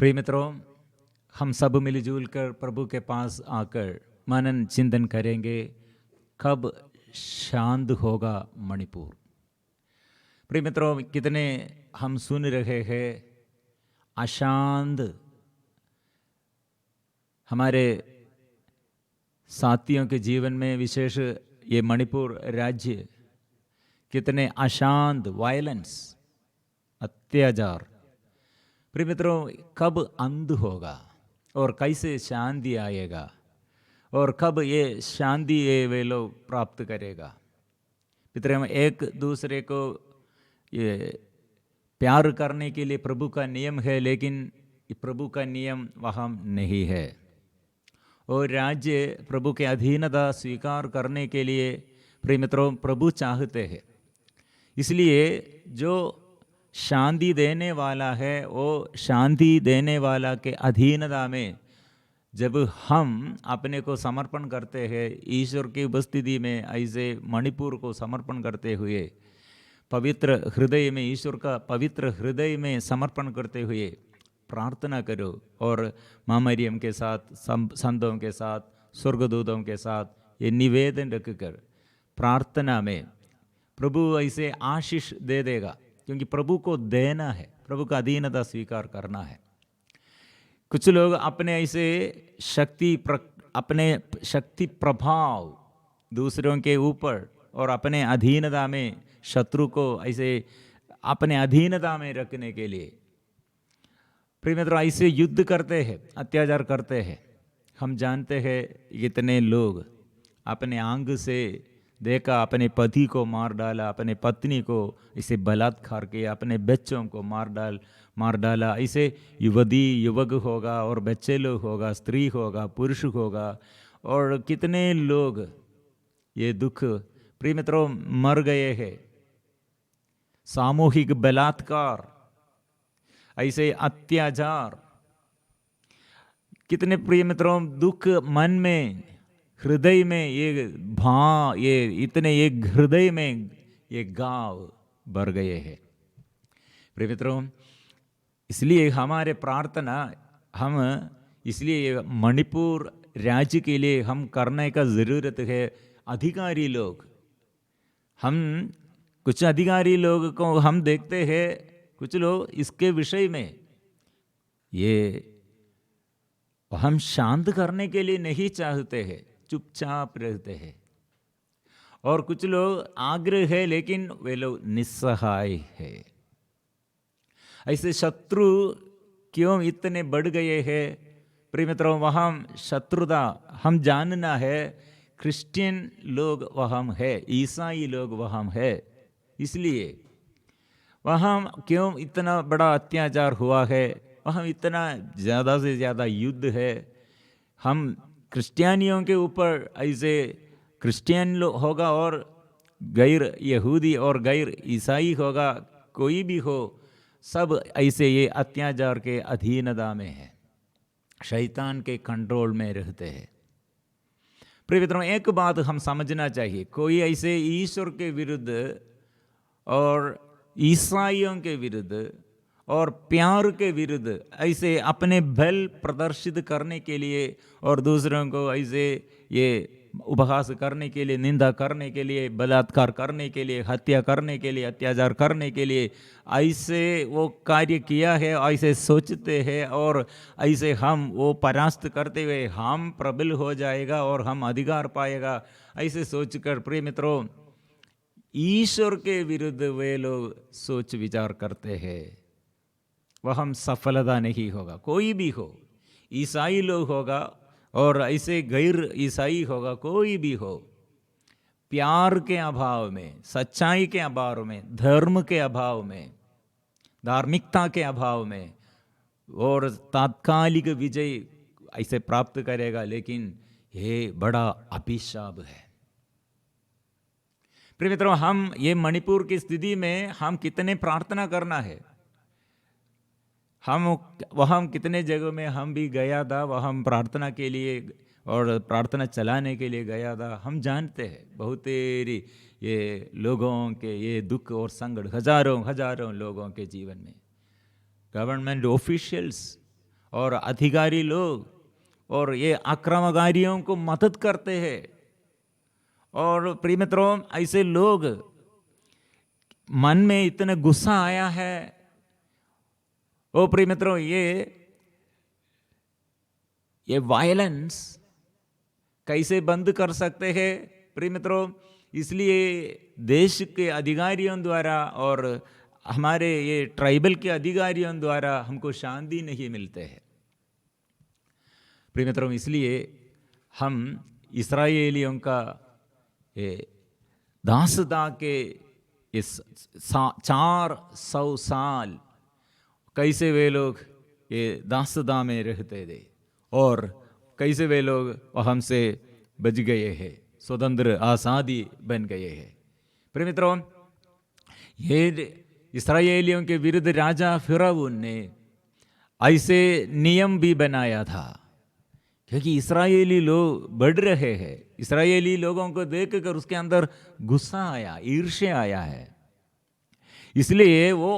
प्रिय मित्रों, हम सब मिलजुल कर प्रभु के पास आकर मनन चिंतन करेंगे, कब शांत होगा मणिपुर। प्रिय मित्रों, कितने हम सुन रहे हैं अशांत हमारे साथियों के जीवन में, विशेष ये मणिपुर राज्य कितने अशांत, वायलेंस, अत्याचार। प्रिय मित्रों, कब अंत होगा और कैसे शांति आएगा और कब ये शांति ये वे लोग प्राप्त करेगा। मित्रों, एक दूसरे को ये प्यार करने के लिए प्रभु का नियम है, लेकिन प्रभु का नियम वहाँ नहीं है। और राज्य प्रभु के अधीनता स्वीकार करने के लिए प्रिय मित्रों प्रभु चाहते हैं। इसलिए जो शांति देने वाला है वो शांति देने वाला के अधीनता में जब हम अपने को समर्पण करते हैं, ईश्वर की उपस्थिति में ऐसे मणिपुर को समर्पण करते हुए, पवित्र हृदय में, ईश्वर का पवित्र हृदय में समर्पण करते हुए प्रार्थना करो और माँ मरियम के साथ, संतों के साथ, स्वर्गदूतों के साथ ये निवेदन रखकर प्रार्थना में प्रभु ऐसे आशीष दे देगा, क्योंकि प्रभु को देना है, प्रभु का अधीनता स्वीकार करना है। कुछ लोग अपने ऐसे अपने शक्ति प्रभाव दूसरों के ऊपर और अपने अधीनता में शत्रु को ऐसे अपने अधीनता में रखने के लिए प्रिय मित्रों ऐसे युद्ध करते हैं, अत्याचार करते हैं। हम जानते हैं इतने लोग अपने आंग से देखा, अपने पति को मार डाला, अपने पत्नी को इसे बलात्कार किया, अपने बच्चों को मार डाला। ऐसे युवती युवक होगा और बच्चे लोग होगा, स्त्री होगा, पुरुष होगा, और कितने लोग ये दुख प्रिय मित्रों मर गए हैं। सामूहिक बलात्कार, ऐसे अत्याचार, कितने प्रिय मित्रों दुख मन में, हृदय में ये इतने एक हृदय में ये गाँव भर गए हैं। प्रिय मित्रों, इसलिए हमारे प्रार्थना हम इसलिए मणिपुर राज्य के लिए हम करने का ज़रूरत है। अधिकारी लोग, हम कुछ अधिकारी लोग को हम देखते हैं, कुछ लोग इसके विषय में ये हम शांत करने के लिए नहीं चाहते हैं, चुपचाप रहते हैं। और कुछ लोग आग्रह है लेकिन वे लोग निस्सहाय है। ऐसे शत्रु क्यों इतने बढ़ गए हैं? प्रिय मित्रों, वहाँ शत्रुता हम जानना है। क्रिश्चियन लोग वहाँ है, ईसाई लोग वहाँ है, इसलिए वहाँ क्यों इतना बड़ा अत्याचार हुआ है, वहाँ इतना ज़्यादा से ज़्यादा युद्ध है। हम क्रिश्चियनियों के ऊपर ऐसे क्रिश्चियन लोग होगा और गैर यहूदी और गैर ईसाई होगा, कोई भी हो, सब ऐसे ये अत्याचार के अधीनता में है, शैतान के कंट्रोल में रहते हैं। प्रिय मित्रों, एक बात हम समझना चाहिए, कोई ऐसे ईश्वर के विरुद्ध और ईसाइयों के विरुद्ध और प्यार के विरुद्ध ऐसे अपने बल प्रदर्शित करने के लिए और दूसरों को ऐसे ये उपहास करने के लिए, निंदा करने के लिए, बलात्कार करने के लिए, हत्या करने के लिए, अत्याचार करने के लिए ऐसे वो कार्य किया है, ऐसे सोचते हैं और ऐसे हम वो परास्त करते हुए हम प्रबल हो जाएगा और हम अधिकार पाएगा, ऐसे सोचकर प्रिय मित्रों ईश्वर के विरुद्ध वे लोग सोच विचार करते हैं, वह हम सफलता नहीं होगा। कोई भी हो, ईसाई लोग होगा और ऐसे गैर ईसाई होगा, कोई भी हो, प्यार के अभाव में, सच्चाई के अभाव में, धर्म के अभाव में, धार्मिकता के अभाव में और तात्कालिक विजय ऐसे प्राप्त करेगा, लेकिन ये बड़ा अभिशाप है। प्रिय मित्रों, हम ये मणिपुर की स्थिति में हम कितने प्रार्थना करना है। हम वहाँ कितने जगहों में हम भी गया था, वहाँ प्रार्थना के लिए और प्रार्थना चलाने के लिए गया था। हम जानते हैं बहुत ये लोगों के ये दुख और संकट हजारों हजारों लोगों के जीवन में, गवर्नमेंट ऑफिशियल्स और अधिकारी लोग और ये आक्रमणकारियों को मदद करते हैं। और प्रिय मित्रों, ऐसे लोग मन में इतना गुस्सा आया है। ओ प्रिय मित्रों, ये वायलेंस कैसे बंद कर सकते हैं प्रिय मित्रों? इसलिए देश के अधिकारियों द्वारा और हमारे ये ट्राइबल के अधिकारियों द्वारा हमको शांति नहीं मिलते हैं प्रिय मित्रों। इसलिए हम इस्राएलियों का ये दासता के इस 400 साल कैसे वे लोग ये दासता में रहते थे और कैसे वे लोग हमसे बच गए हैं, स्वतंत्र आज़ादी बन गए हैं। प्रिय मित्रों, ये इस्राएलियों के विरुद्ध राजा फिरौन ने ऐसे नियम भी बनाया था, क्योंकि इस्राएली लोग बढ़ रहे हैं। इस्राएली लोगों को देखकर उसके अंदर गुस्सा आया, ईर्ष्या आया है। इसलिए वो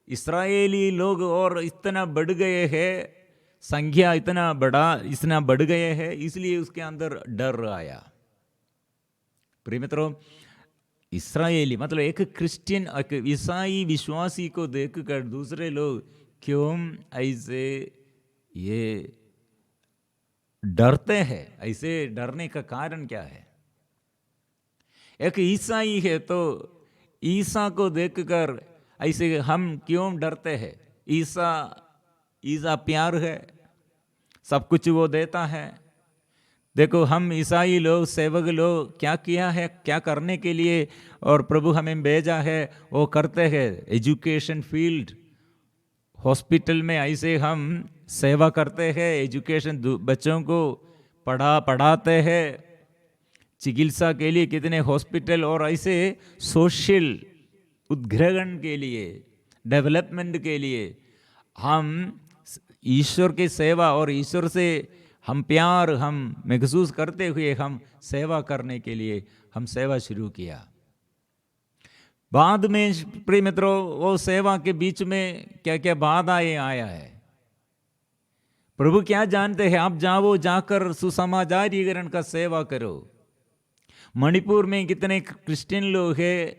इस्राएली लोग और इतना बढ़ गए हैं, संख्या इतना बढ़ गए हैं, इसलिए उसके अंदर डर आया। प्रिय मित्रों, इस्राएली मतलब एक क्रिश्चियन, एक ईसाई विश्वासी को देखकर दूसरे लोग क्यों ऐसे ये डरते हैं? ऐसे डरने का कारण क्या है? एक ईसाई है तो ईसा को देखकर ऐसे हम क्यों डरते हैं? ईसा प्यार है, सब कुछ वो देता है। देखो, हम ईसाई लोग, सेवक लोग क्या किया है, क्या करने के लिए और प्रभु हमें भेजा है वो करते हैं। एजुकेशन फील्ड, हॉस्पिटल में ऐसे हम सेवा करते हैं, एजुकेशन बच्चों को पढ़ाते हैं। चिकित्सा के लिए कितने हॉस्पिटल और ऐसे सोशल उद्ग्रहण के लिए, डेवलपमेंट के लिए हम ईश्वर की सेवा और ईश्वर से हम प्यार हम महसूस करते हुए हम सेवा करने के लिए हम सेवा शुरू किया। बाद में प्रिय मित्रों, वो सेवा के बीच में क्या क्या बाधाएं आया है। प्रभु क्या जानते हैं? आप जाकर सुसमाचारीकरण का सेवा करो। मणिपुर में कितने क्रिश्चियन लोग हैं,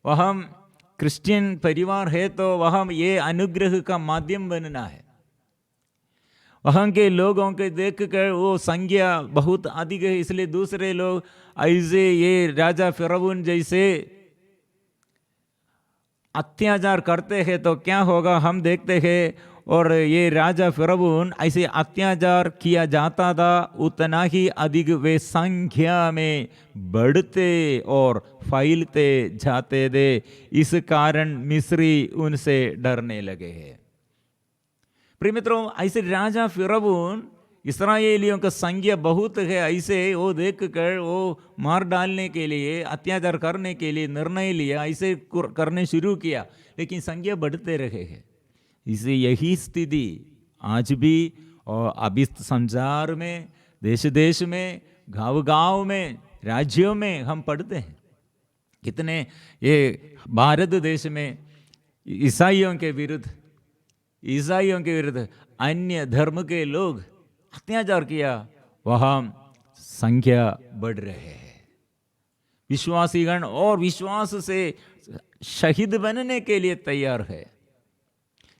वहाँ क्रिश्चियन परिवार है तो वहाँ ये अनुग्रह का माध्यम बनना है। वहाँ के लोगों के देखकर वो संख्या बहुत अधिक है, इसलिए दूसरे लोग ऐसे ये राजा फिरौन जैसे अत्याचार करते हैं तो क्या होगा हम देखते हैं। और ये राजा फिरौन ऐसे अत्याचार किया जाता था, उतना ही अधिक वे संख्या में बढ़ते और फैलते जाते थे। इस कारण मिस्री उनसे डरने लगे हैं। प्रिय मित्रों, ऐसे राजा फिरौन इस्राएलियों का संख्या बहुत है, ऐसे वो देखकर वो मार डालने के लिए, अत्याचार करने के लिए निर्णय लिया, ऐसे करने शुरू किया, लेकिन संख्या बढ़ते रहे हैं। इसे यही स्थिति आज भी और अभी संसार में, देश देश में, गांव गांव में, राज्यों में हम पढ़ते हैं। कितने ये भारत देश में ईसाइयों के विरुद्ध अन्य धर्म के लोग अत्याचार किया, वहाँ संख्या बढ़ रहे हैं। विश्वासीगण और विश्वास से शहीद बनने के लिए तैयार है।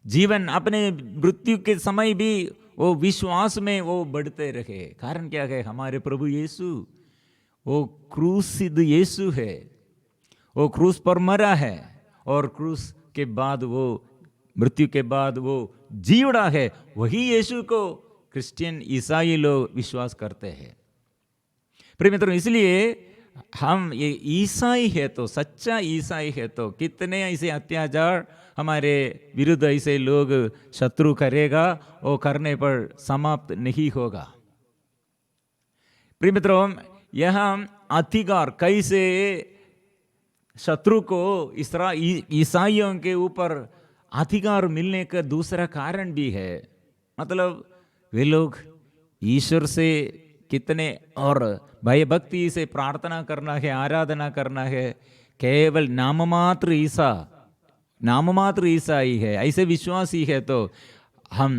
जीवन अपने मृत्यु के समय भी वो विश्वास में वो बढ़ते रहे। कारण क्या है? हमारे प्रभु यीशु वो क्रूसिद यीशु है, वो क्रूस पर मरा है और क्रूस के बाद वो मृत्यु के बाद वो जी उड़ा है। वही यीशु को क्रिश्चियन ईसाई लोग विश्वास करते हैं। प्रिय मित्रों, इसलिए हम ये ईसाई है तो, सच्चा ईसाई है तो कितने ऐसे अत्याचार हमारे विरुद्ध ऐसे लोग शत्रु करेगा, वो करने पर समाप्त नहीं होगा। प्रिय मित्रों, यहाँ अधिकार कैसे शत्रु को ईसाइयों के ऊपर अधिकार मिलने का दूसरा कारण भी है। मतलब वे लोग ईश्वर से कितने और भय भक्ति से प्रार्थना करना है, आराधना करना है। केवल नाममात्र ईसाई है, ऐसे विश्वासी है तो हम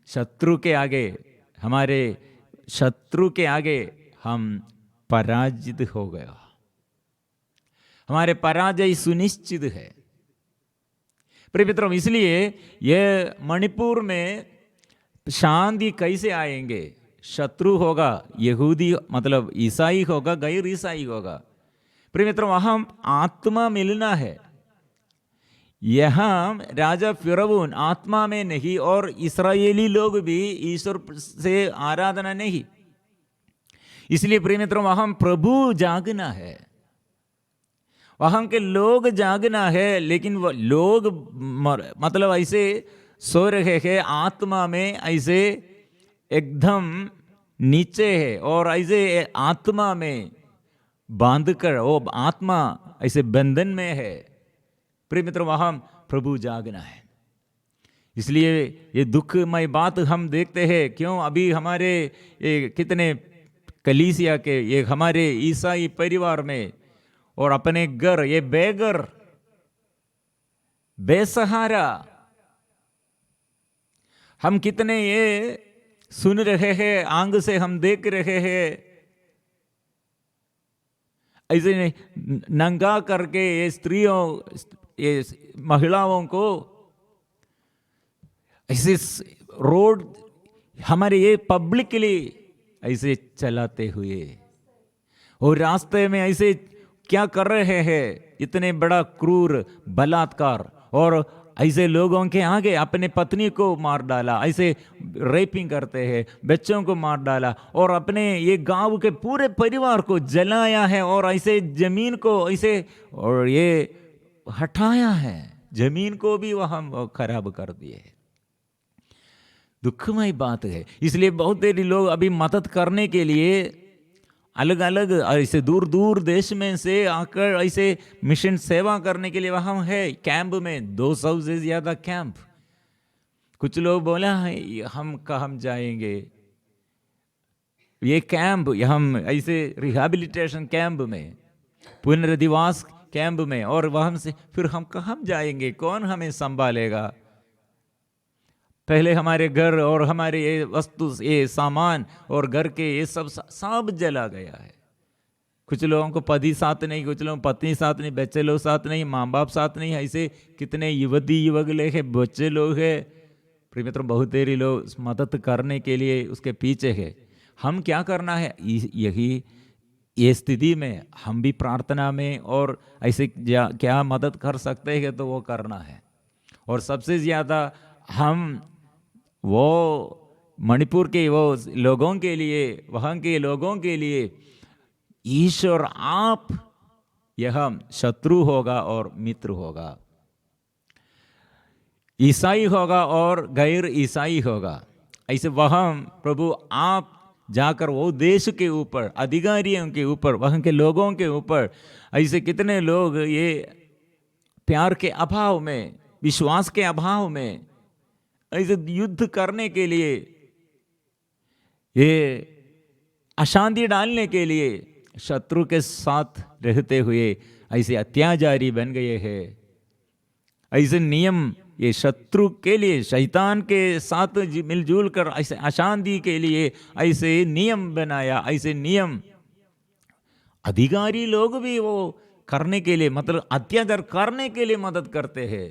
शत्रु के आगे, हमारे शत्रु के आगे हम पराजित हो गया, हमारे पराजय सुनिश्चित है। प्रिय मित्रों, इसलिए ये मणिपुर में शांति कैसे आएंगे? शत्रु होगा, यहूदी मतलब ईसाई होगा, गैर ईसाई होगा। प्रिय मित्रों, वहां आत्मा मिलना है। यहाँ राजा फिरौन आत्मा में नहीं, और इस्राएली लोग भी ईश्वर से आराधना नहीं। इसलिए प्रिय मित्रों, वहां प्रभु जागना है, वहां के लोग जागना है। लेकिन वो लोग मतलब ऐसे सो रहे हैं, आत्मा में ऐसे एकदम नीचे है, और ऐसे आत्मा में बांध कर वो आत्मा ऐसे बंधन में है। प्रिय मित्रों, वहां प्रभु जागना है। इसलिए ये दुखमय बात हम देखते हैं। क्यों? अभी हमारे कितने कलीसिया के, ये हमारे ईसाई परिवार में और अपने घर, ये बेघर, बेसहारा, हम कितने ये सुन रहे हैं, आंग से हम देख रहे हैं, ऐसे नंगा करके ये स्त्रियों, ये महिलाओं को ऐसे रोड हमारे ये पब्लिकली ऐसे चलाते हुए, और रास्ते में ऐसे क्या कर रहे हैं? इतने बड़ा क्रूर बलात्कार, और ऐसे लोगों के आगे अपने पत्नी को मार डाला, ऐसे रेपिंग करते हैं, बच्चों को मार डाला, और अपने ये गांव के पूरे परिवार को जलाया है, और ऐसे जमीन को ऐसे और ये हटाया है, जमीन को भी वहां खराब कर दिए। दुखमय बात है। इसलिए बहुत देरी लोग अभी मदद करने के लिए अलग अलग ऐसे दूर दूर देश में से आकर ऐसे मिशन सेवा करने के लिए वहां है कैंप में, 200 से ज्यादा कैंप। कुछ लोग बोला है हम कहाँ जाएंगे, ये कैंप हम ऐसे रिहैबिलिटेशन कैंप में, पुनर्धिवास कैंप में, और वहां से फिर हम कहाँ जाएंगे? कौन हमें संभालेगा? पहले हमारे घर और हमारे ये वस्तु, ये सामान और घर के ये सब जला गया है। कुछ लोगों को पति साथ नहीं, कुछ लोगों पत्नी साथ नहीं, बच्चे लोग साथ नहीं, माँ बाप साथ नहीं, ऐसे कितने युवती युवक लोग हैं, बच्चे लोग हैं। प्रिय मित्रों, बहुत देरी लोग मदद करने के लिए उसके पीछे है। हम क्या करना है? यही ये स्थिति में हम भी प्रार्थना में और ऐसे क्या मदद कर सकते हैं तो वो करना है। और सबसे ज़्यादा हम वो मणिपुर के वो लोगों के लिए, वहाँ के लोगों के लिए ईश्वर आप यह शत्रु होगा और मित्र होगा, ईसाई होगा और गैर ईसाई होगा। ऐसे वहाँ प्रभु आप जाकर वो देश के ऊपर, अधिकारियों के ऊपर, वहाँ के लोगों के ऊपर, ऐसे कितने लोग ये प्यार के अभाव में, विश्वास के अभाव में ऐसे युद्ध करने के लिए, ये अशांति डालने के लिए शत्रु के साथ रहते हुए ऐसे अत्याचारी बन गए हैं। ऐसे नियम ये शत्रु के लिए, शैतान के साथ मिलजुल कर ऐसे अशांति के लिए ऐसे नियम बनाया। ऐसे नियम अधिकारी लोग भी वो करने के लिए, मतलब अत्याचार करने के लिए मदद करते हैं।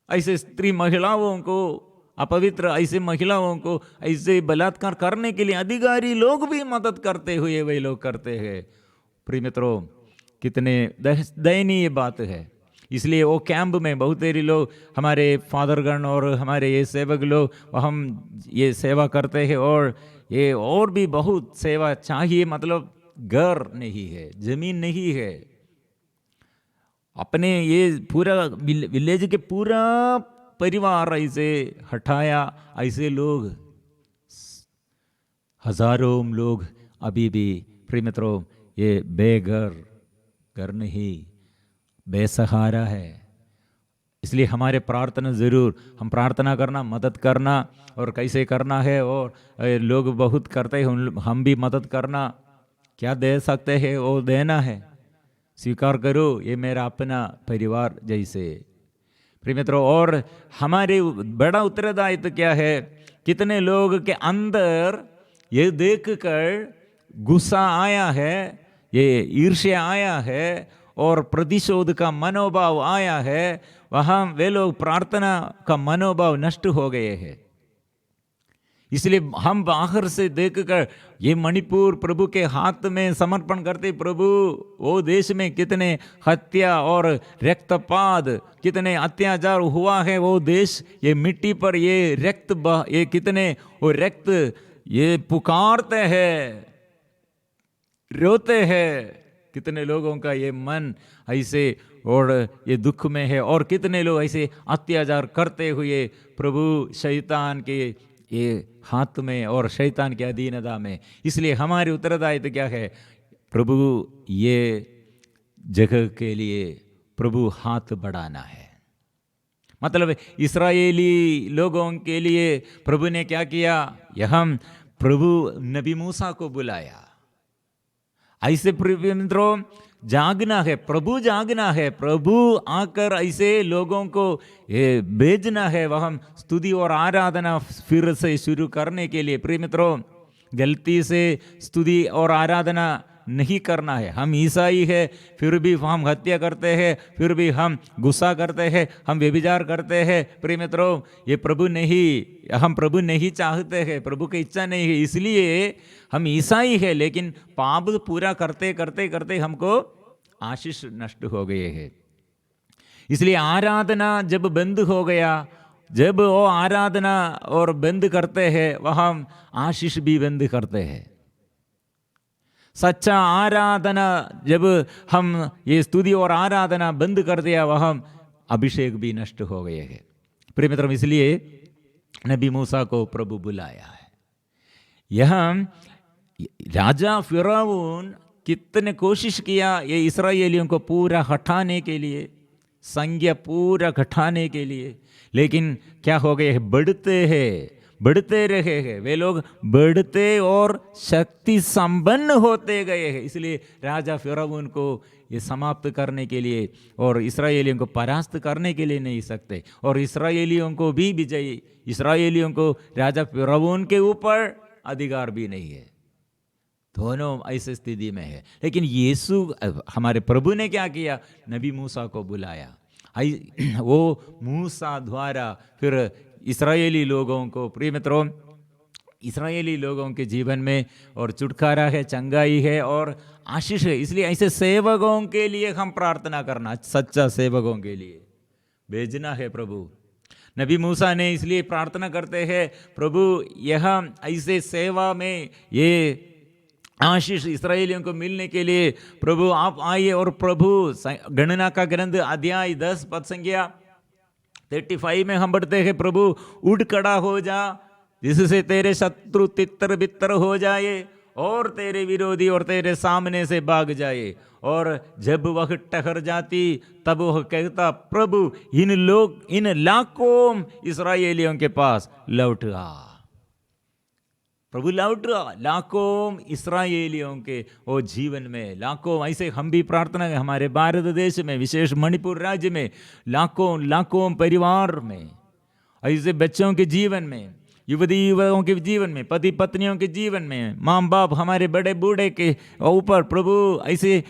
ऐसे स्त्री महिलाओं को, अपवित्र ऐसे महिलाओं को ऐसे बलात्कार करने के लिए अधिकारी लोग भी मदद करते हुए वे लोग करते हैं। प्रिय मित्रों, कितने दयनीय बात है। इसलिए वो कैंप में बहुत देरी लोग, हमारे फादरगण और हमारे ये सेवक लोग, हम ये सेवा करते हैं, और ये और भी बहुत सेवा चाहिए। मतलब घर नहीं है, जमीन नहीं है, अपने ये पूरा विलेज के पूरा परिवार ऐसे हटाया। ऐसे लोग हजारों लोग अभी भी, प्रिय मित्रों, ये बेघर, घर नहीं, बेसहारा है। इसलिए हमारे प्रार्थना ज़रूर, हम प्रार्थना करना, मदद करना, और कैसे करना है, और लोग बहुत करते हैं, हम भी मदद करना, क्या दे सकते हैं वो देना है। स्वीकार करो, ये मेरा अपना परिवार जैसे। प्रिय मित्रों, और हमारे बड़ा उत्तरदायित्व क्या है? कितने लोग के अंदर ये देखकर गुस्सा आया है, ये ईर्ष्या आया है और प्रतिशोध का मनोभाव आया है, वहाँ वे लोग प्रार्थना का मनोभाव नष्ट हो गए हैं। इसलिए हम बाहर से देखकर ये मणिपुर प्रभु के हाथ में समर्पण करते, प्रभु वो देश में कितने हत्या और रक्तपात, कितने अत्याचार हुआ है वो देश, ये मिट्टी पर ये ये कितने वो रक्त ये पुकारते हैं, रोते हैं, कितने लोगों का ये मन ऐसे और ये दुख में है, और कितने लोग ऐसे अत्याचार करते हुए प्रभु शैतान के ये हाथ में और शैतान की अधीनता में। इसलिए हमारी उत्तरदायित्व क्या है? प्रभु ये जगह के लिए प्रभु हाथ बढ़ाना है। मतलब इस्राएली लोगों के लिए प्रभु ने क्या किया? यहाँ प्रभु नबी मूसा को बुलाया। ऐसे मित्रों जागना है, प्रभु जागना है, प्रभु आकर ऐसे लोगों को भेजना है वह स्तुति और आराधना फिर से शुरू करने के लिए। प्रिय मित्रों, गलती से स्तुति और आराधना नहीं करना है। हम ईसाई है, फिर भी हम हत्या करते हैं, फिर भी हम गुस्सा करते हैं, हम व्यभिचार करते हैं। प्रिय मित्रों, ये प्रभु नहीं चाहते हैं, प्रभु की इच्छा नहीं है। इसलिए हम ईसाई है, लेकिन पाप पूरा करते करते करते हमको आशीष नष्ट हो गए हैं। इसलिए आराधना जब बंद हो गया, जब वो आराधना और बंद करते हैं, वह हम आशीष भी बंद करते हैं। सच्चा आराधना जब हम ये स्तुति और आराधना बंद कर दिया, वह हम अभिषेक भी नष्ट हो गए हैं। प्रिय मित्रों, इसलिए नबी मूसा को प्रभु बुलाया है। यहाँ राजा फिरौन कितने कोशिश किया ये इस्राएलियों को पूरा हटाने के लिए, संज्ञा पूरा घटाने के लिए, लेकिन क्या हो गए? बढ़ते रहे हैं वे लोग, बढ़ते और शक्ति संपन्न होते गए हैं। इसलिए राजा फिरौन को ये समाप्त करने के लिए और इस्राएलियों को परास्त करने के लिए नहीं सकते, और इस्राएलियों को भी विजयी, इस्राएलियों को राजा फिरौन के ऊपर अधिकार भी नहीं है। दोनों ऐसी स्थिति में है। लेकिन यीशु हमारे प्रभु ने क्या किया? नबी मूसा को बुलाया। वो मूसा द्वारा फिर इस्राएली लोगों को, प्रिय मित्रों, इस्राएली लोगों के जीवन में और छुटकारा है, चंगाई है और आशीष है। इसलिए ऐसे सेवकों के लिए हम प्रार्थना करना, सच्चा सेवकों के लिए भेजना है प्रभु। नबी मूसा ने इसलिए प्रार्थना करते हैं, प्रभु यहाँ ऐसे सेवा में ये आशीष इस्राएलियों को मिलने के लिए प्रभु आप आइए। और प्रभु गणना का ग्रंथ अध्याय 10 पद संख्या 35 में हम पढ़ते हैं, प्रभु उठ खड़ा हो जा, जिससे तेरे शत्रु तितर बितर हो जाए और तेरे विरोधी और तेरे सामने से भाग जाए। और जब वह ठहर जाती तब वह कहता, प्रभु इन लाखों इस्राएलियों के पास लौट आ। प्रभु लौट आ लाखों इस्राएलियों के वो जीवन में, लाखों। ऐसे हम भी प्रार्थना है हमारे भारत देश में, विशेष मणिपुर राज्य में, लाखों परिवार में, ऐसे बच्चों के जीवन में, युवती युवाओं के जीवन में, पति पत्नियों के जीवन में, माँ बाप हमारे बड़े बूढ़े के ऊपर प्रभु ऐसे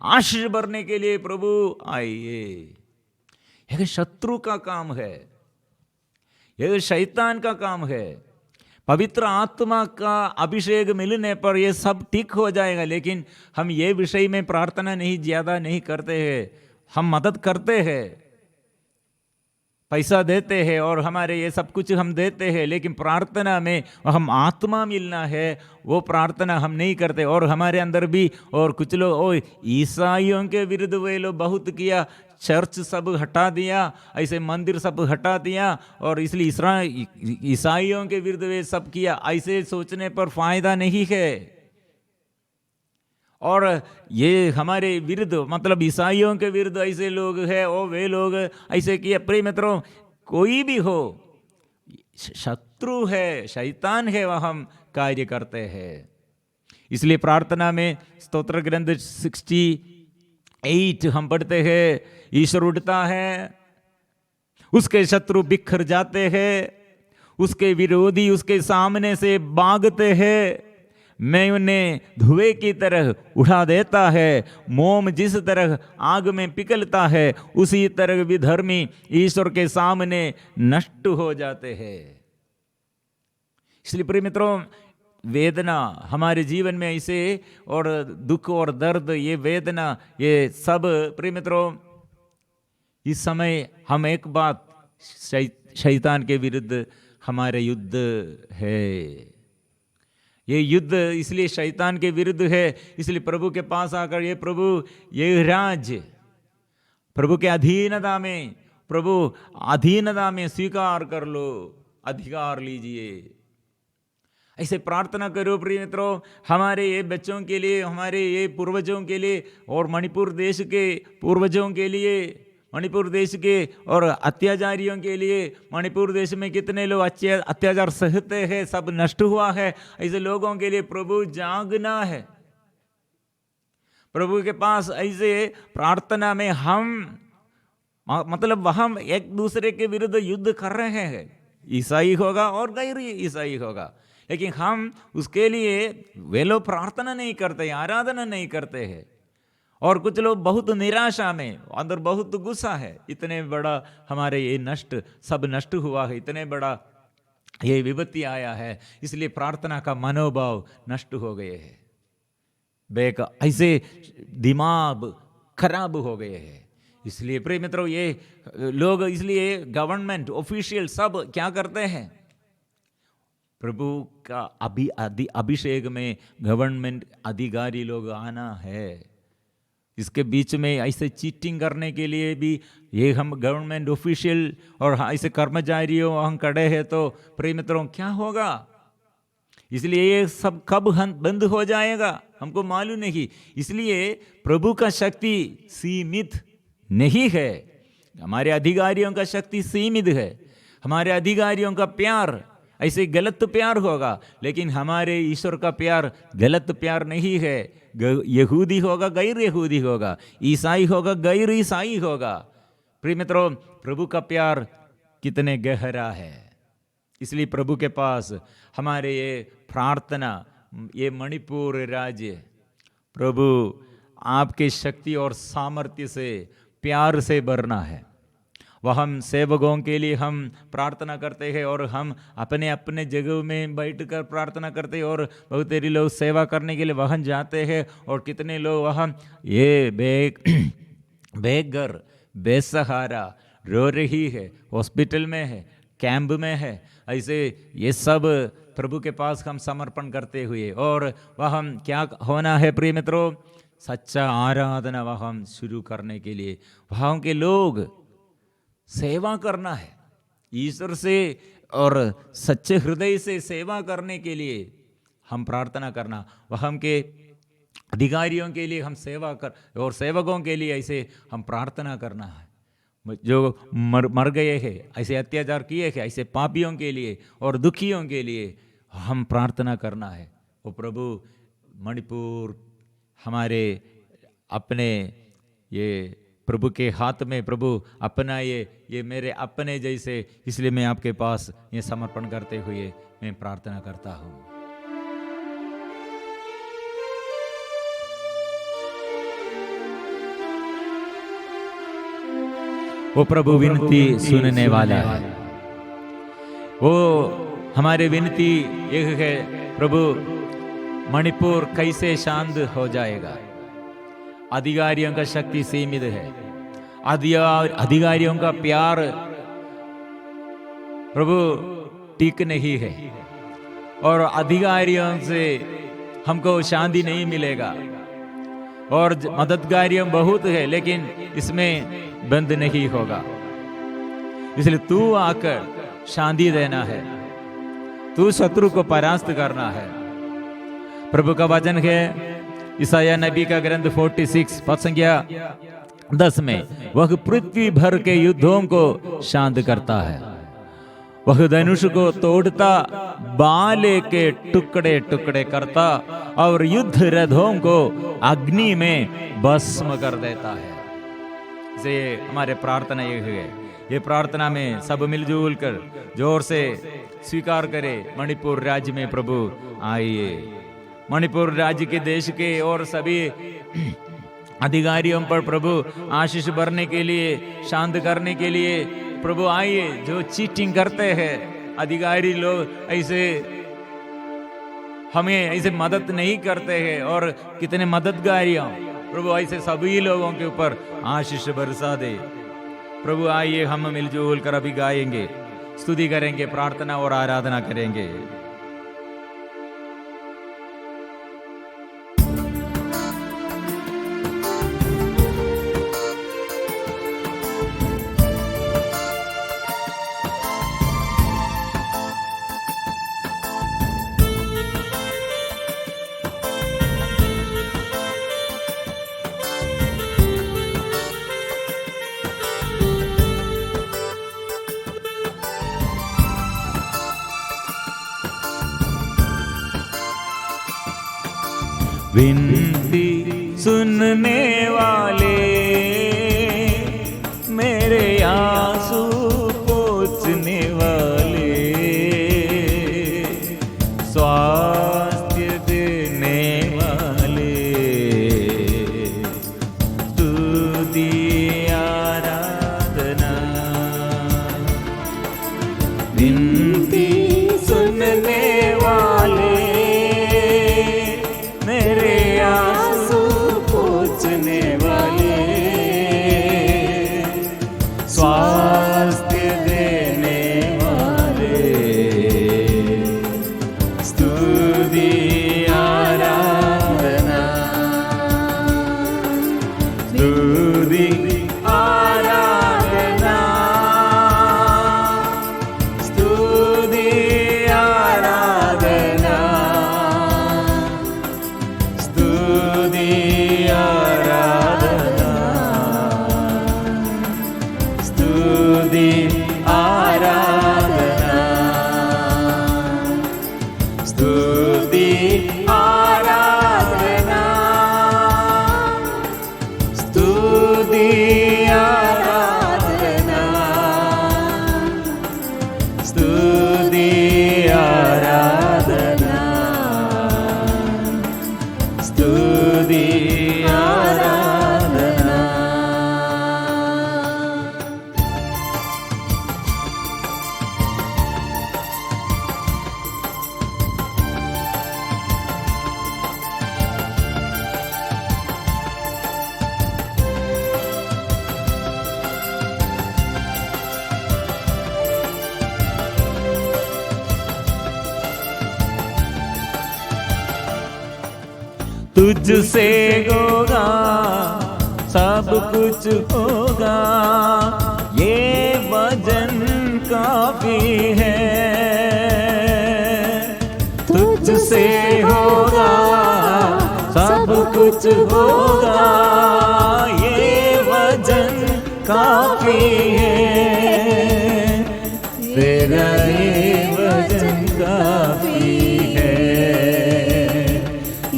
आशीष भरने के लिए प्रभु आइए। यह शत्रु का काम है, यह शैतान का काम है। पवित्र आत्मा का अभिषेक मिलने पर ये सब ठीक हो जाएगा। लेकिन हम ये विषय में प्रार्थना ज़्यादा नहीं करते हैं। हम मदद करते हैं, पैसा देते हैं और हमारे ये सब कुछ हम देते हैं, लेकिन प्रार्थना में हम आत्मा मिलना है वो प्रार्थना हम नहीं करते। और हमारे अंदर भी और कुछ लोग ईसाइयों के विरुद्ध वे लोग बहुत किया, चर्च सब हटा दिया, ऐसे मंदिर सब हटा दिया, और इसलिए ईसाइयों के विरुद्ध वे सब किया। ऐसे सोचने पर फायदा नहीं है। और ये हमारे विरुद्ध, मतलब ईसाइयों के विरुद्ध ऐसे लोग हैं, और वे लोग ऐसे किया। प्रिय मित्रों, कोई भी हो, शत्रु है, शैतान है, वह हम कार्य करते हैं। इसलिए प्रार्थना में स्तोत्र ग्रंथ 68 हम पढ़ते हैं, ईश्वर उठता है, उसके शत्रु बिखर जाते हैं, उसके विरोधी उसके सामने से भागते हैं। मैं उन्हें धुएं की तरह उड़ा देता है। मोम जिस तरह आग में पिघलता है, उसी तरह विधर्मी ईश्वर के सामने नष्ट हो जाते हैं। इसलिए प्रिय मित्रों, वेदना हमारे जीवन में ऐसे, और दुख और दर्द, ये वेदना, ये सब प्रिय मित्रों, इस समय हम एक बात, शैतान के विरुद्ध हमारे युद्ध है। ये युद्ध इसलिए शैतान के विरुद्ध है, इसलिए प्रभु के पास आकर, ये प्रभु, ये राज्य प्रभु के अधीनता में, प्रभु अधीनता में स्वीकार कर लो, अधिकार लीजिए। ऐसे प्रार्थना करो प्रिय मित्रों, हमारे ये बच्चों के लिए, हमारे ये पूर्वजों के लिए, और मणिपुर देश के पूर्वजों के लिए, मणिपुर देश के और अत्याचारियों के लिए। मणिपुर देश में कितने लोग अत्याचार सहते हैं, सब नष्ट हुआ है। ऐसे लोगों के लिए प्रभु जागना है। प्रभु के पास ऐसे प्रार्थना में हम, मतलब हम एक दूसरे के विरुद्ध युद्ध कर रहे हैं। ईसाई होगा और गैर ईसाई होगा, लेकिन हम उसके लिए, वे लोग प्रार्थना नहीं करते, आराधना नहीं करते हैं। और कुछ लोग बहुत निराशा में, अंदर बहुत गुस्सा है, इतने बड़ा हमारे ये नष्ट, सब नष्ट हुआ है, इतने बड़ा ये विपत्ति आया है, इसलिए प्रार्थना का मनोभाव नष्ट हो गए हैं। ऐसे दिमाग खराब हो गए हैं। इसलिए प्रिय मित्रों, ये लोग, इसलिए गवर्नमेंट ऑफिशियल सब क्या करते हैं, प्रभु का अभिषेक में गवर्नमेंट अधिकारी लोग आना है। इसके बीच में ऐसे चीटिंग करने के लिए भी ये हम गवर्नमेंट ऑफिशियल और ऐसे कर्मचारियों हम खड़े हैं, तो प्रिय मित्रों क्या होगा? इसलिए ये सब कब बंद हो जाएगा हमको मालूम नहीं। इसलिए प्रभु का शक्ति सीमित नहीं है, हमारे अधिकारियों का शक्ति सीमित है। हमारे अधिकारियों का प्यार ऐसे गलत प्यार होगा, लेकिन हमारे ईश्वर का प्यार गलत प्यार नहीं है। यहूदी होगा, गैर यहूदी होगा, ईसाई होगा, गैर ईसाई होगा। प्रिय मित्रों, प्रभु का प्यार कितने गहरा है। इसलिए प्रभु के पास हमारे ये प्रार्थना, ये मणिपुर राज्य, प्रभु आपके शक्ति और सामर्थ्य से, प्यार से भरना है। वह हम सेवकों के लिए हम प्रार्थना करते हैं, और हम अपने अपने जगह में बैठकर प्रार्थना करते हैं, और बहुत सारे लोग सेवा करने के लिए वहाँ जाते हैं, और कितने लोग वहाँ ये बेघर बेसहारा रो रही है, हॉस्पिटल में है, कैंप में है। ऐसे ये सब प्रभु के पास हम समर्पण करते हुए, और वह हम क्या होना है प्रिय मित्रों, सच्चा आराधना वह हम शुरू करने के लिए, वहाँ के लोग सेवा करना है ईश्वर से, और सच्चे हृदय से सेवा करने के लिए हम प्रार्थना करना। वह हम के अधिकारियों के लिए हम सेवा कर, और सेवकों के लिए ऐसे हम प्रार्थना करना है। जो मर गए हैं, ऐसे अत्याचार किए हैं, ऐसे पापियों के लिए और दुखियों के लिए हम प्रार्थना करना है। वो प्रभु मणिपुर हमारे अपने ये प्रभु के हाथ में प्रभु अपना ये मेरे अपने जैसे, इसलिए मैं आपके पास ये समर्पण करते हुए मैं प्रार्थना करता हूँ। वो प्रभु विनती सुनने वाला है, वो हमारे विनती एक है, प्रभु मणिपुर कैसे शांत हो जाएगा। अधिकारियों का शक्ति सीमित है, अधिकारियों का प्यार प्रभु ठीक नहीं है, और अधिकारियों से हमको शांति नहीं मिलेगा, और मददगारियों बहुत है, लेकिन इसमें बंद नहीं होगा। इसलिए तू आकर शांति देना है, तू शत्रु को परास्त करना है। प्रभु का वचन है ईसाया नबी का ग्रंथ 46 पद संख्या 10 में, वह पृथ्वी भर के युद्धों को शांत करता है, वह धनुष को तोड़ता, बाले के टुकड़े टुकड़े करता, और युद्ध रथों को अग्नि में भस्म कर देता है। से हमारे प्रार्थना ये है, ये प्रार्थना में सब मिलजुल कर जोर से स्वीकार करें। मणिपुर राज्य में प्रभु आइए, मणिपुर राज्य के देश के और सभी अधिकारियों पर प्रभु आशीष भरने के लिए, शांत करने के लिए प्रभु आइए। जो चीटिंग करते हैं अधिकारी लोग, ऐसे हमें ऐसे मदद नहीं करते हैं, और कितने मददगारियों प्रभु ऐसे सभी लोगों के ऊपर आशीष बरसा दे। प्रभु आइए, हम मिलजुल कर अभी गाएंगे, स्तुति करेंगे, प्रार्थना और आराधना करेंगे। विनती सुनने वाले, मेरे आंसू पोंछने वाले, स्वास्थ्य देने वाले, स्तुति आराधना। विनती सुनने वाले, स्वास्थ्य देने वाले, स्तुति आराधना, स्तुति आराधना, स्तुति आराधना, स्तुति आराधना, स्तुति आराधना, स्तुति आराधना, स्तुति आराधना, स्तुति आराधना, स्तुति आराधना। तुझसे होगा सब कुछ होगा, ये वचन काफी है। तुझसे होगा सब कुछ होगा, ये वचन काफी है। तेरा ये वचन काफी है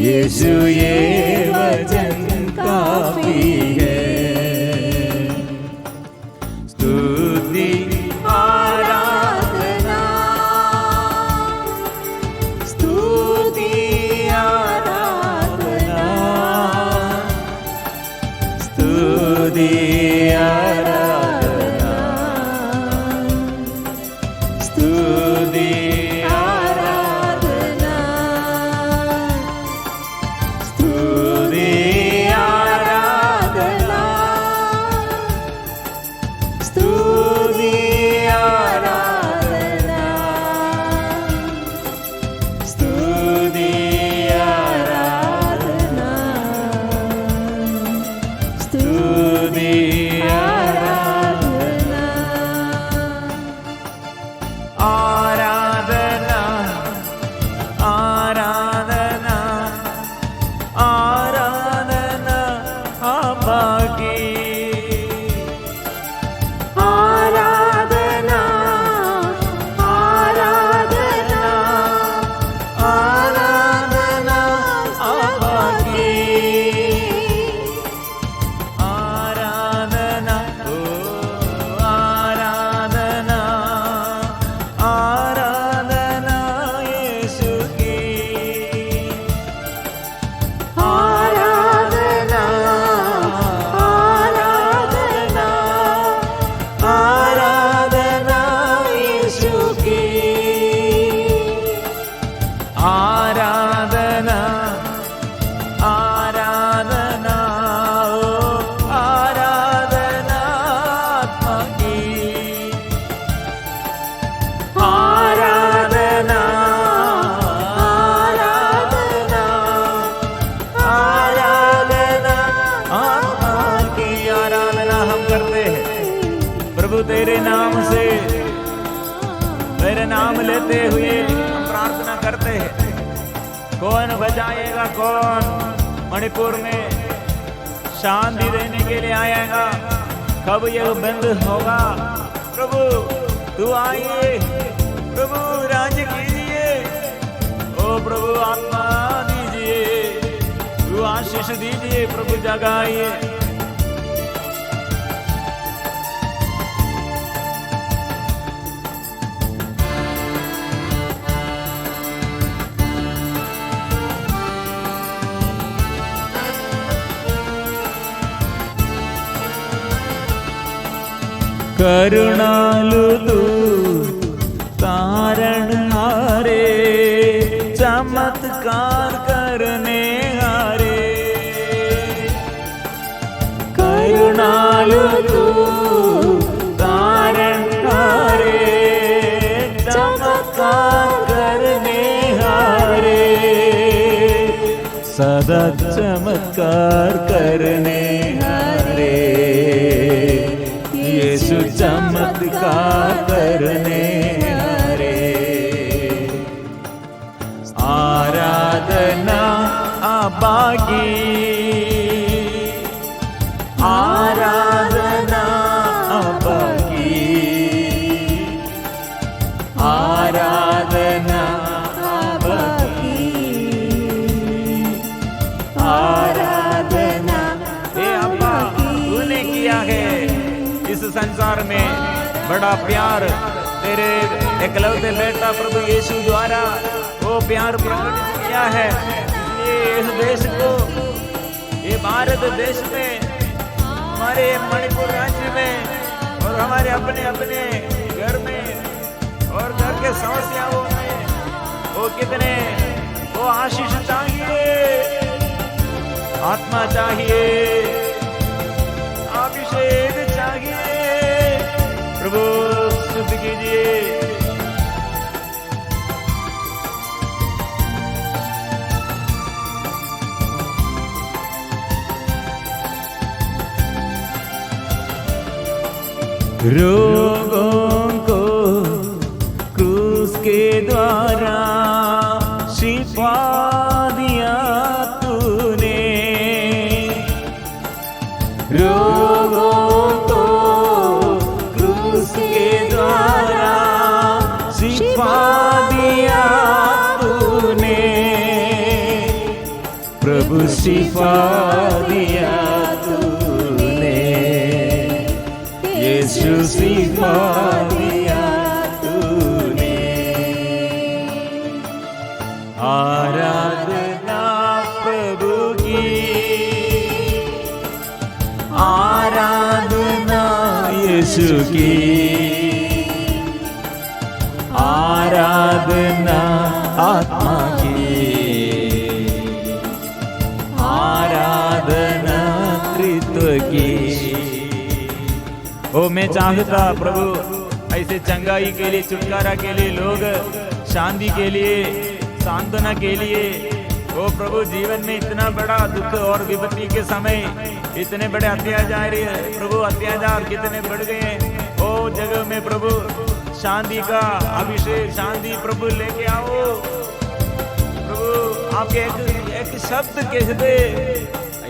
यीशु, ये वचन काफी है। स्तुति आराधना, स्तुति आराधना, स्तुति आराधना, स्तुति आराधना, स्तुति तेरे नाम लेते हुए हम प्रार्थना करते हैं। कौन बचाएगा, कौन मणिपुर में शांति देने के लिए आएगा, कब यह बंद होगा। प्रभु तू आइए, प्रभु राज कीजिए, ओ प्रभु आत्मा दीजिए, तू आशीष दीजिए, प्रभु जगाइए। करुणालु तू तारणहारे, चमत्कार करने हारे। करुणालु तू तारणहारे, चमत्कार करने हारे। सदा चमत्कार करने हारे, यीशु चमत्कार करने हारे। आराधना अब्बा की, आराधना अब्बा की, आराधना अब्बा की, आराधना। हे अब्बा, तूने किया है इस संसार में बड़ा प्यार, तेरे एकलौते बेटा प्रभु यीशु द्वारा वो प्यार प्रकट किया है। ये इस देश को, ये भारत देश में, हमारे मणिपुर राज्य में और हमारे अपने अपने घर में और घर के समस्याओं में वो कितने वो आशीष चाहिए, आत्मा चाहिए, अभिषेक चाहिए। प्रभु स्तुति कीजिए। रोगों को क्रूस के द्वारा शिफा दिया तूने, रोगों को क्रूस के द्वारा शिफा दिया तूने। प्रभु शिफा दिया तूने, यीशु शिफा दिया तूने। आराधना प्रभु की, आराधना यीशु की, आराधना आत्मा की, आराधना त्रित्व की। ओ मैं चाहता प्रभु ऐसे चंगाई के लिए, छुटकारा के लिए, लोग शांति के लिए, सांत्वना के लिए। ओ प्रभु जीवन में इतना बड़ा दुख और विपत्ति के समय इतने बड़े अत्याचार, प्रभु अत्याचार कितने बढ़ गए। ओ जगह में प्रभु शांति का अभिषेक, शांति प्रभु लेके आओ। प्रभु आपके एक शब्द कह दे,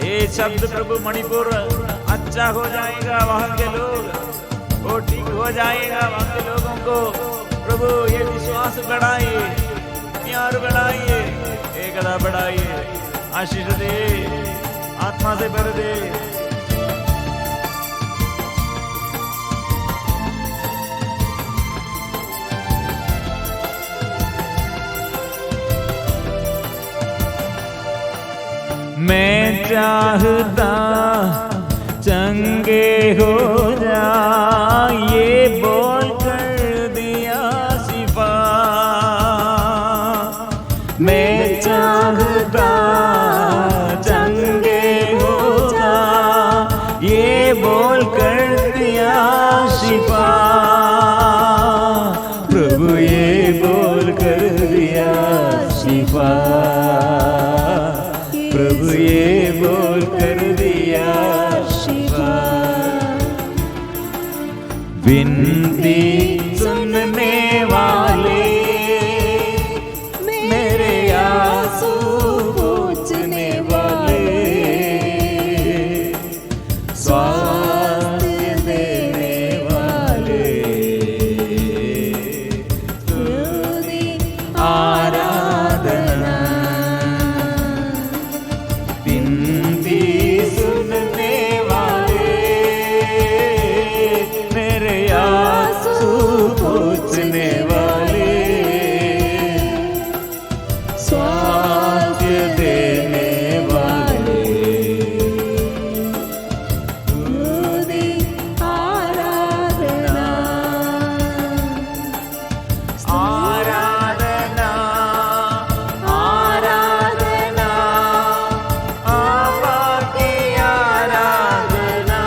ये शब्द प्रभु मणिपुर अच्छा हो जाएगा, वहाँ के लोग वो ठीक हो जाएगा, वहाँ के लोगों को प्रभु ये विश्वास बढ़ाइए, प्यार बढ़ाइए, एकता बढ़ाइए, आशीष दे, आत्मा से भर दे। मैं चाहता चंगे हो जा, ये बोल कर दिया शिफा। मैं चाहता चंगे हो जा, ये बोल कर दिया शिफा। प्रभु ये बोल कर दिया शिफा, प्रभु ये बोल कर दिया शिफा। विनती सुनने वाले पोंछने वाले, स्वास्थ्य देने वाले, स्तुति आराधना, आराधना आराधना आपा की आराधना,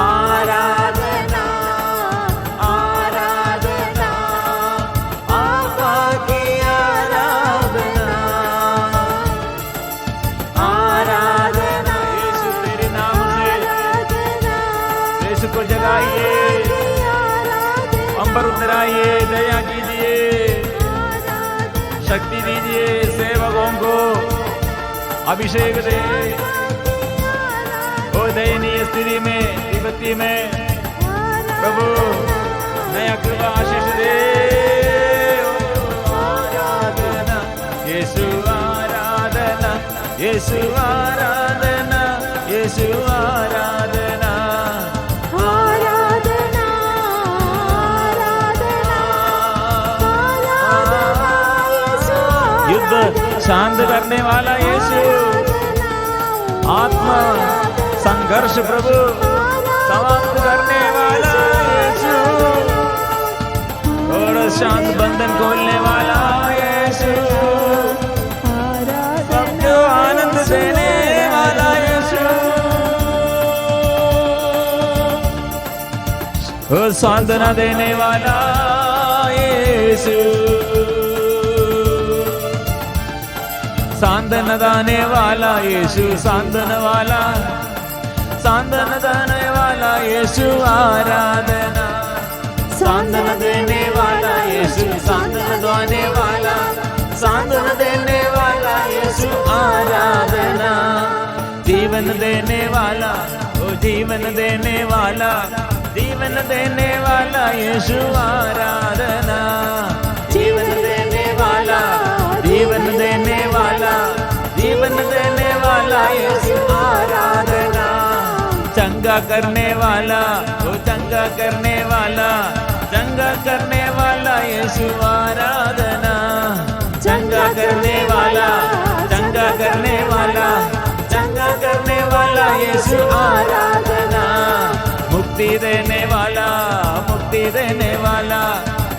आराधना आराधना आपा की आराधना, आराधना यीशु तेरे नाम से यीशु को जगाइए, अंबर उतराइए, दया कीजिए, शक्ति दीजिए, सेवकों को अभिषेक दे। ओ दयनीय स्थिति में, विपत्ति में प्रभु नया कृपा आशीष दे। ओ आराधना यीशु, आराधना यीशु, आराधना यीशु, आराधना आराधना, आराधना, यीशु, युद्ध शांत करने वाला यीशु, आत्मा संघर्ष प्रभु समाप्त करने वाला यीशु, और शांत बंधन खोलने वाला यीशु, सबको आनंद देने वाला यीशु, और सांत्वना देने वाला यीशु, सांत्वना देने वाला यीशु, सांत्वना वाला, सांत्वना देने वाला यीशु, आराधना, सांत्वना देने वाला यीशु, सांत्वना देने वाला, सांत्वना देने वाला यीशु, आराधना, जीवन देने वाला, ओ जीवन देने वाला, जीवन देने वाला यीशु, आराधना, जीवन देने वाला, जीवन देने वाला, जीवन देने वाला यीशु, आराधना, चंगा करने वाला, ओ चंगा करने वाला, चंगा करने वाला यीशु, आराधना, चंगा करने वाला, चंगा करने वाला, चंगा करने वाला यीशु, आराधना, मुक्ति देने वाला, मुक्ति देने वाला,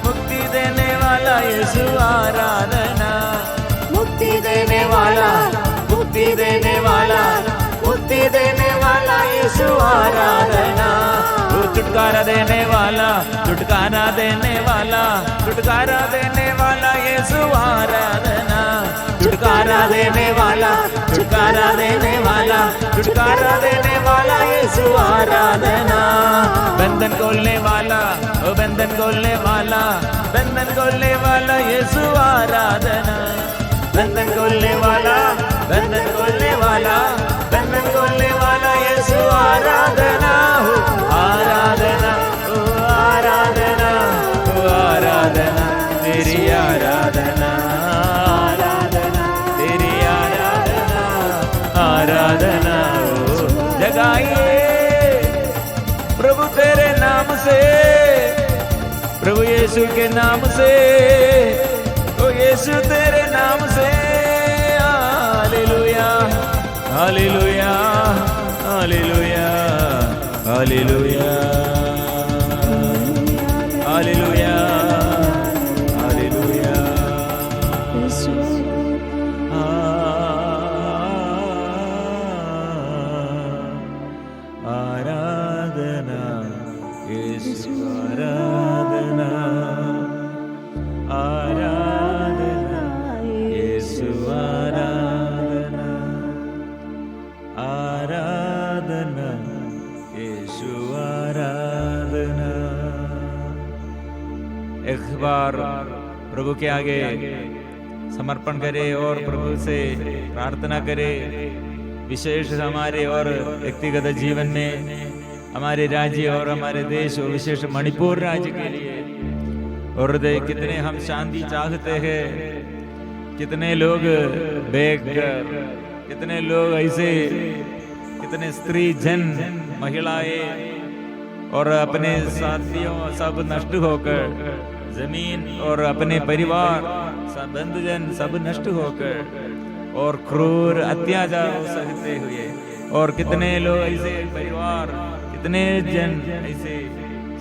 मुक्ति देने वाला यीशु, आराधना, मुक्ति देने वाला, मुक्ति देने वाला, मुक्ति देने वाला यीशु, आराधना, वो छुटकारा देने वाला, छुटकारा देने वाला, छुटकारा देने वाला यीशु, आराधना, छुटकारा देने वाला, छुटकारा देने वाला, छुटकारा देने वाला यीशु, आराधना, बंधन खोलने वाला, ओ बंधन खोलने वाला, बंधन खोलने वाला यीशु, आराधना, बंधन खोलने वाला, बंधन खोलने वाला, बंधन खोलने वाला यीशु, आराधना, हो आराधना, ओ आराधना, ओ आराधना, तेरी आराधना, आराधना, तेरी आराधना, आराधना, ओ जगाइए प्रभु तेरे नाम से, प्रभु यीशु के नाम से, ओ यीशु तेरे नाम से, hallelujah, hallelujah, hallelujah, hallelujah, hallelujah, hallelujah, आराधना यीशु, आराधना, आराधना यीशु, आराधना, आराधना यीशु, आराधना। एक बार प्रभु के आगे समर्पण करे और प्रभु से प्रार्थना करे, विशेष हमारे और व्यक्तिगत जीवन में, हमारे राज्य और हमारे देश और विशेष मणिपुर राज्य के लिए। और हृदय कितने हम शांति चाहते हैं, कितने लोग बेघर, कितने लोग ऐसे, कितने स्त्री जन महिलाएं और अपने साथियों सब नष्ट होकर, जमीन और अपने परिवार सब बंधुजन सब नष्ट होकर, और क्रूर अत्याचार सहते हुए, और कितने लोग ऐसे परिवार, कितने जन ऐसे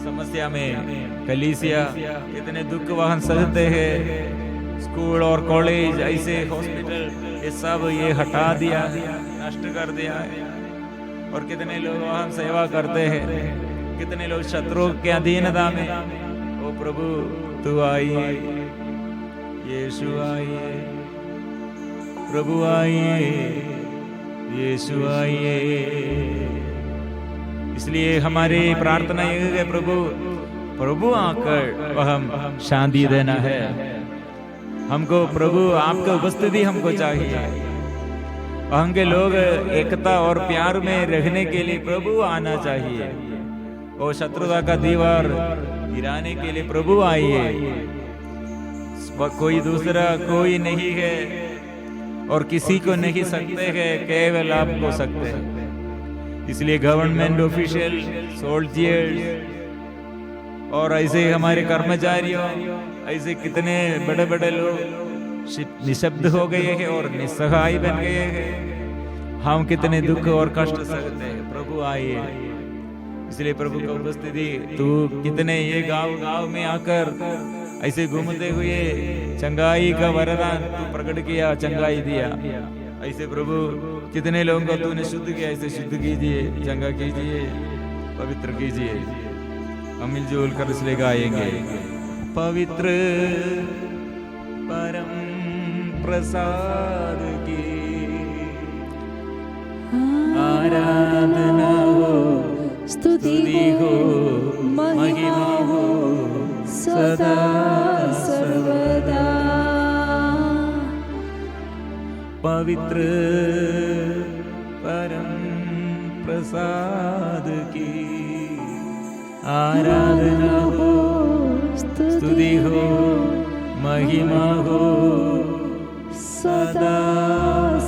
समस्या में, कलीसिया कितने दुख वहन सहते हैं, स्कूल और कॉलेज ऐसे हॉस्पिटल ये सब ये हटा दिया, नष्ट कर दिया है। और कितने लोग वहाँ सेवा करते हैं, कितने लोग शत्रु के अधीनता में। ओ प्रभु तू आइए, यीशु आइए, प्रभु आइए, यीशु आइए। इसलिए हमारी प्रार्थना ये है, प्रभु आकर हम शांति देना है हमको। प्रभु आपका उपस्थिति हमको चाहिए। हम के लोग एकता और प्यार में रहने के लिए प्रभु आना चाहिए। और शत्रुता का दीवार गिराने के लिए प्रभु आइए। कोई दूसरा कोई नहीं है और किसी को नहीं सकते हैं, केवल आप को सकते हैं। इसलिए गवर्नमेंट ऑफिशियल, सोल्जियर्स और ऐसे हमारे कर्मचारियों, ऐसे कितने बड़े बड़े लोग निशब्द हो गए हैं और निस्सहाय बन गए हैं। हम कितने दुख और कष्ट सहते हैं। प्रभु आइए। इसलिए प्रभु की उपस्थिति, तू कितने ये गांव गांव में आकर ऐसे घूमते हुए चंगाई का वरदान तू प्रकट किया, चंगाई दिया। ऐसे प्रभु कितने लोगों को तूने शुद्ध किया, ऐसे शुद्ध कीजिए, चंगा कीजिए, पवित्र कीजिए। हम मिलजुल कर इसलिए गाएंगे, पवित्र परम प्रसाद की आराधना हो, स्तुति हो, महिमा हो सदा सर्वदा। पवित्र परम प्रसाद की आराधना हो, स्तुति हो, महिमा हो सदा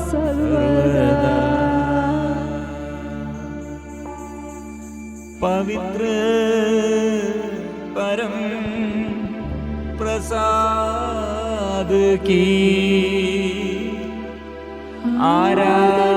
सर्वदा। पवित्र परम प्रसाद की आराधना